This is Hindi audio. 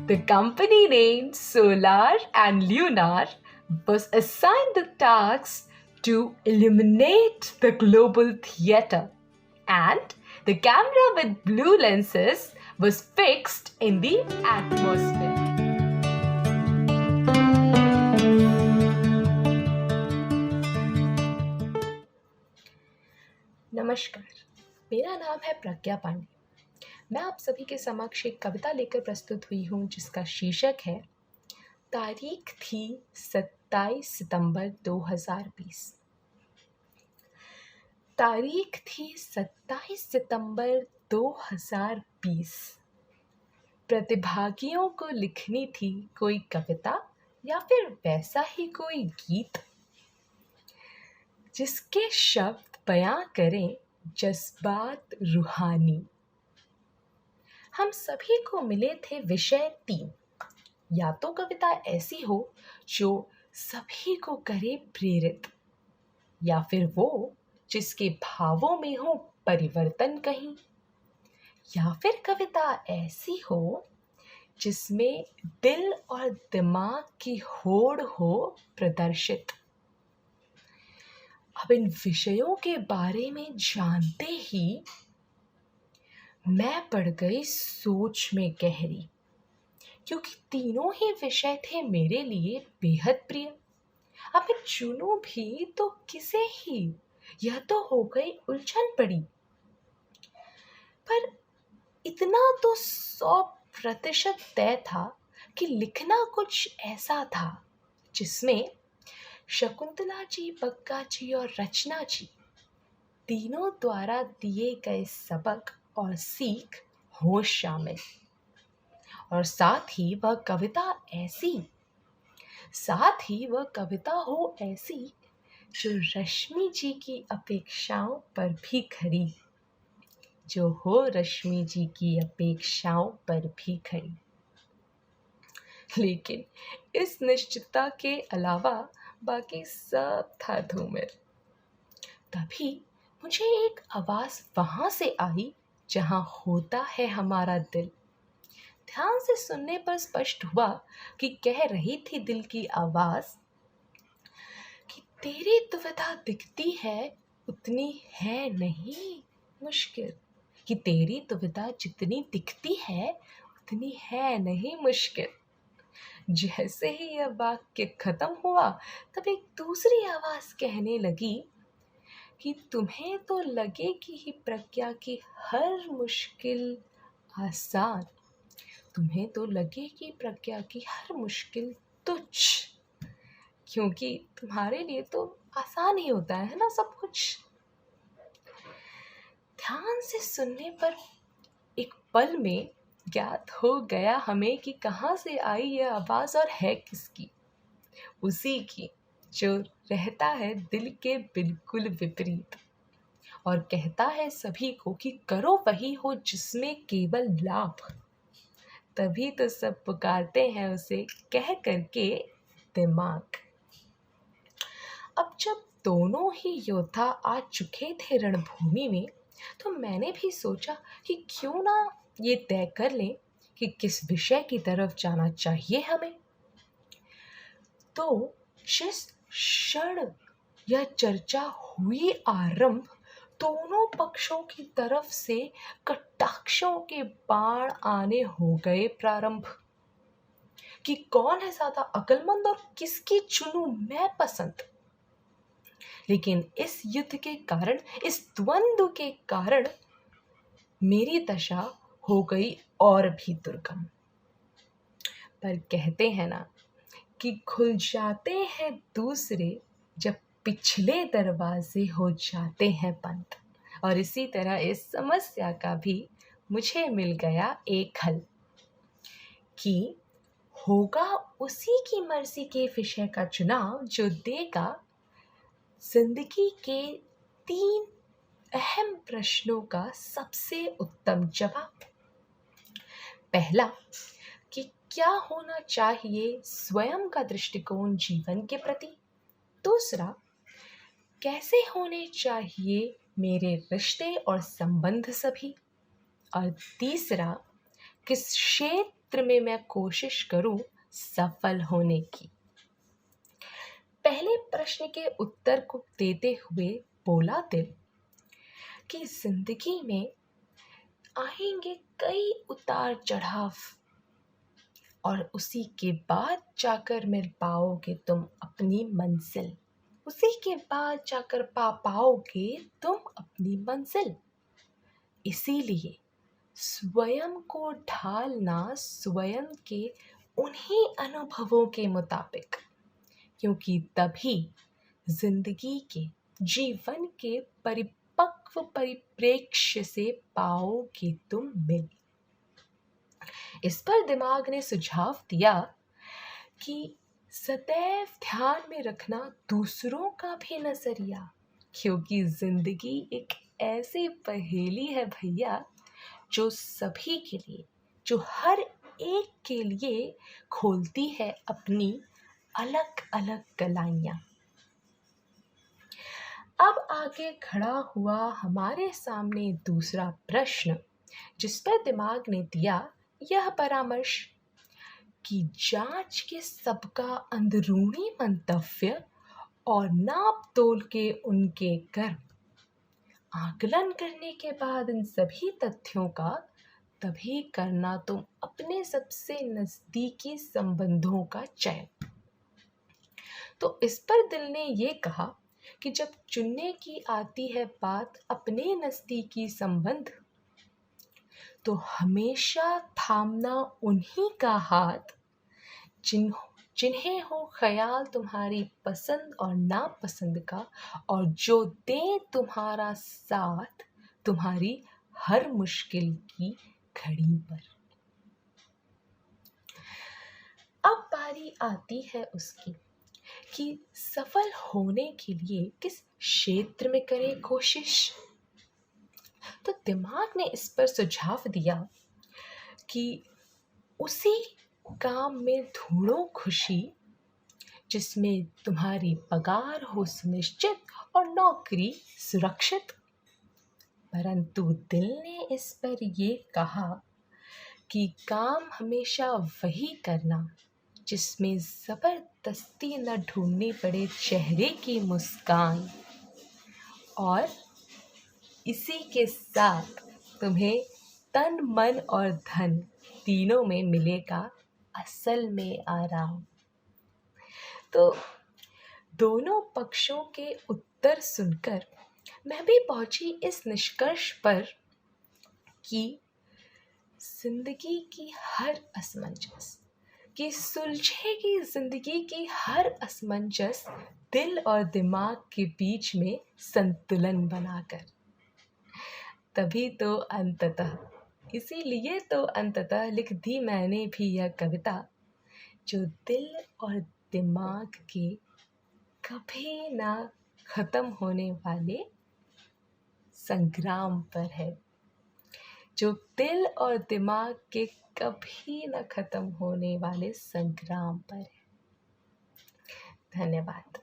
The company named Solar and Lunar was assigned the task to illuminate the global theater, and the camera with blue lenses was fixed in the atmosphere. नमस्कार, मेरा नाम है प्रज्ञा पांडे। मैं आप सभी के समक्ष एक कविता लेकर प्रस्तुत हुई हूँ जिसका शीर्षक है तारीख थी 27 सितंबर 2020। तारीख थी 27 सितंबर 2020। प्रतिभागियों को लिखनी थी कोई कविता या फिर वैसा ही कोई गीत जिसके शब्द बयां करें जज्बात रूहानी। हम सभी को मिले थे विषय 3। या तो कविता ऐसी हो जो सभी को करे प्रेरित, या फिर वो जिसके भावों में हो परिवर्तन कहीं, या फिर कविता ऐसी हो जिसमें दिल और दिमाग की होड़ हो प्रदर्शित। अब इन विषयों के बारे में जानते ही मैं पड़ गई सोच में गहरी, क्योंकि तीनों ही विषय थे मेरे लिए बेहद प्रिय। अब मैं चुनूं भी तो किसे ही, यह तो हो गई उलझन पड़ी। पर इतना तो 100% तय था कि लिखना कुछ ऐसा था जिसमें शकुंतला जी, बग्गा जी और रचना जी तीनों द्वारा दिए गए सबक और सीख हो शामिल, और साथ ही वह कविता हो ऐसी जो रश्मि जी की अपेक्षाओं पर भी खड़ी, लेकिन इस निश्चितता के अलावा बाकी सब था धूमिल। तभी मुझे एक आवाज वहां से आई जहां होता है हमारा दिल। ध्यान से सुनने पर स्पष्ट हुआ कि कह रही थी दिल की आवाज कि तेरी दुविधा दिखती है उतनी है नहीं मुश्किल, कि तेरी दुविधा जितनी दिखती है उतनी है नहीं मुश्किल। जैसे ही यह वाक्य खत्म हुआ तब एक दूसरी आवाज कहने लगी कि तुम्हें तो लगेगी ही प्रज्ञा की हर मुश्किल आसान, तुम्हें तो लगेगी प्रज्ञा की हर मुश्किल तुच्छ, क्योंकि तुम्हारे लिए तो आसान ही होता है ना सब कुछ। ध्यान से सुनने पर एक पल में ज्ञात हो गया हमें कि कहाँ से आई यह आवाज और है किसकी। उसी की जो रहता है दिल के बिल्कुल विपरीत और कहता है सभी को कि करो वही हो जिसमें केवल लाभ। तभी तो सब पुकारते हैं उसे कह करके दिमाग। अब जब दोनों ही योद्धा आ चुके थे रणभूमि में, तो मैंने भी सोचा कि क्यों ना ये तय कर लें कि किस विषय की तरफ जाना चाहिए हमें। तो जिस क्षण यह चर्चा हुई आरंभ, दोनों पक्षों की तरफ से कटाक्षों के बाण आने हो गए प्रारंभ कि कौन है ज्यादा अक्लमंद और किसकी चुनूं मैं पसंद। लेकिन इस युद्ध के कारण, इस द्वंद्व के कारण मेरी दशा हो गई और भी दुर्गम। पर कहते हैं ना कि खुल जाते हैं दूसरे जब पिछले दरवाजे हो जाते हैं बंद। और इसी तरह इस समस्या का भी मुझे मिल गया एक हल कि होगा उसी की मर्जी के विषय का चुनाव जो देगा जिंदगी के 3 अहम प्रश्नों का सबसे उत्तम जवाब। पहला कि क्या होना चाहिए स्वयं का दृष्टिकोण जीवन के प्रति। दूसरा, कैसे होने चाहिए मेरे रिश्ते और संबंध सभी। और तीसरा, किस क्षेत्र क्षेत्र में मैं कोशिश करूं सफल होने की। पहले प्रश्न के उत्तर को देते हुए बोला दिल कि जिंदगी में आएंगे कई उतार चढ़ाव और उसी के बाद जाकर मिल पाओगे तुम अपनी मंजिल। उसी के बाद जाकर पा पाओगे तुम अपनी मंजिल। इसीलिए स्वयं को ढालना स्वयं के उन्हीं अनुभवों के मुताबिक, क्योंकि तभी जिंदगी के जीवन के परिपक्व परिप्रेक्ष्य से पाओगे तुम मिल। इस पर दिमाग ने सुझाव दिया कि सदैव ध्यान में रखना दूसरों का भी नजरिया, क्योंकि जिंदगी एक ऐसी पहेली है भैया जो सभी के लिए, जो हर एक के लिए खोलती है अपनी अलग अलग कलाइयाँ। अब आगे खड़ा हुआ हमारे सामने दूसरा प्रश्न, जिस पर दिमाग ने दिया यह परामर्श कि जांच के सबका अंदरूनी मंतव्य और नाप तोल के उनके कर्म, आकलन करने के बाद इन सभी तथ्यों का तभी करना तुम अपने सबसे नजदीकी संबंधों का चयन। तो इस पर दिल ने ये कहा कि जब चुनने की आती है बात अपने नजदीकी संबंध, तो हमेशा थामना उन्हीं का हाथ जिन्हें हो ख्याल तुम्हारी पसंद और नापसंद का, और जो दे तुम्हारा साथ तुम्हारी हर मुश्किल की घड़ी पर। अब बारी आती है उसकी कि सफल होने के लिए किस क्षेत्र में करें कोशिश। तो दिमाग ने इस पर सुझाव दिया कि उसी काम में ढूंढो खुशी जिसमें तुम्हारी पगार हो सुनिश्चित और नौकरी सुरक्षित। परंतु दिल ने इस पर ये कहा कि काम हमेशा वही करना जिसमें जबरदस्ती न ढूंढनी पड़े चेहरे की मुस्कान, और इसी के साथ तुम्हें तन मन और धन तीनों में मिलेगा असल में आराम। तो दोनों पक्षों के उत्तर सुनकर मैं भी पहुंची इस निष्कर्ष पर कि जिंदगी की हर असमंजस, कि सुलझेगी जिंदगी की हर असमंजस दिल और दिमाग के बीच में संतुलन बनाकर। तभी तो अंततः, इसीलिए तो अंततः लिख दी मैंने भी यह कविता, जो दिल और दिमाग के कभी ना खत्म होने वाले संग्राम पर है, जो दिल और दिमाग के कभी न खत्म होने वाले संग्राम पर है। धन्यवाद।